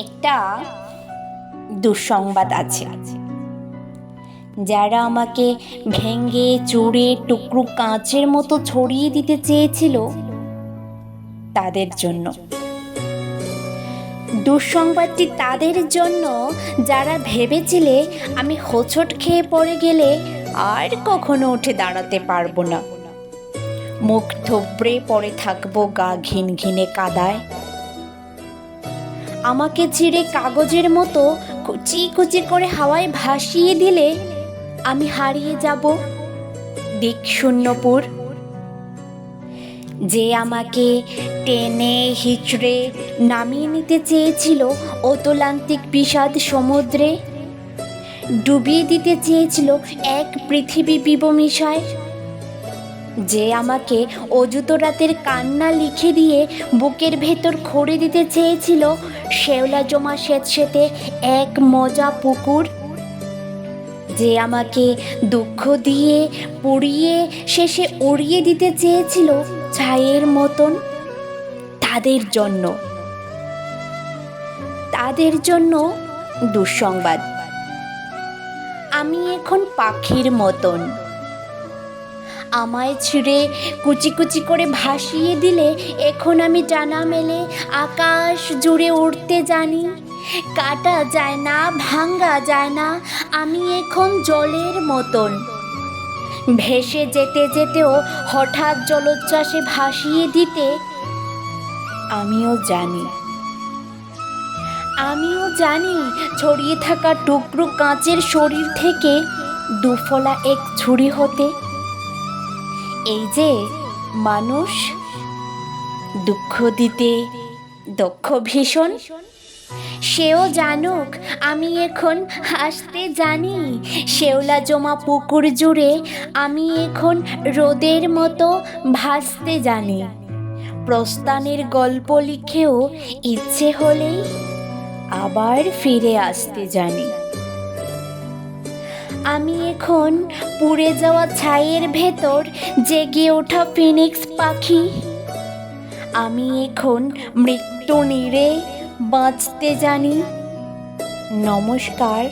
একটা দুঃসংবাদ আছে। যারা আমাকে ভেঙে চুরে টুকরো কাঁচের মতো ছড়িয়ে দিতে চেয়েছিল তাদের জন্য। দুঃসংবাদটি তাদের জন্য যারা ভেবেছিলে আমি হোঁচট খেয়ে পড়ে গেলে আর কখনো উঠে দাঁড়াতে পারবো না, মুখ থুবড়ে পড়ে থাকবো গা ঘিন ঘিনে কাদায়। আমাকে চিড়ে কাগজের মতো কুচি কুচি করে হাওয়ায় ভাসিয়ে দিলে আমি হারিয়ে যাব দিক শূন্যপুর। যে আমাকে টেনে হিচড়ে নামিয়ে নিতে চেয়েছিল অতলান্তিক বিষাদ সমুদ্রে, ডুবিয়ে দিতে চেয়েছিল এক পৃথিবী বিবমিশায়, যে আমাকে অযুত রাতের কান্না লিখে দিয়ে বুকের ভেতর খড়ে দিতে চেয়েছিল শেওলা জমা স্যাঁতসেঁতে এক মজা পুকুর, যে আমাকে দুঃখ দিয়ে পুড়িয়ে শেষে উড়িয়ে দিতে চেয়েছিল ছাইয়ের মতন, তাদের জন্য দুঃসংবাদ। আমি এখন পাখির মতন। আমায় ছিঁড়ে কুচি কুচি করে ভাসিয়ে দিলে এখন আমি ডানা মেলে আকাশ জুড়ে উড়তে জানি। কাটা যায় না, ভাঙ্গা যায় না, আমি এখন জলের মতন। ভেসে যেতে যেতেও হঠাৎ জলোচ্ছ্বাসে ভাসিয়ে দিতে আমিও জানি ছড়িয়ে থাকা টুকরো কাঁচের শরীর থেকে দুফলা এক ছুরি হতে। এই যে মানুষ, দুঃখ দিতে দক্ষ ভীষণ, সেও জানুক আমি এখন হাসতে জানি। শেওলা জমা পুকুর জুড়ে আমি এখন রোদের মতো ভাসতে জানি। প্রস্থানের গল্প লিখেও ইচ্ছে হলেই আবার ফিরে আসতে জানি। আমি এখন পুড়ে যাওয়া ছাইয়ের ভেতর জেগে ওঠা ফিনিক্স পাখি। আমি এখন মৃত্যু নীড়ে বাঁচতে জানি। নমস্কার।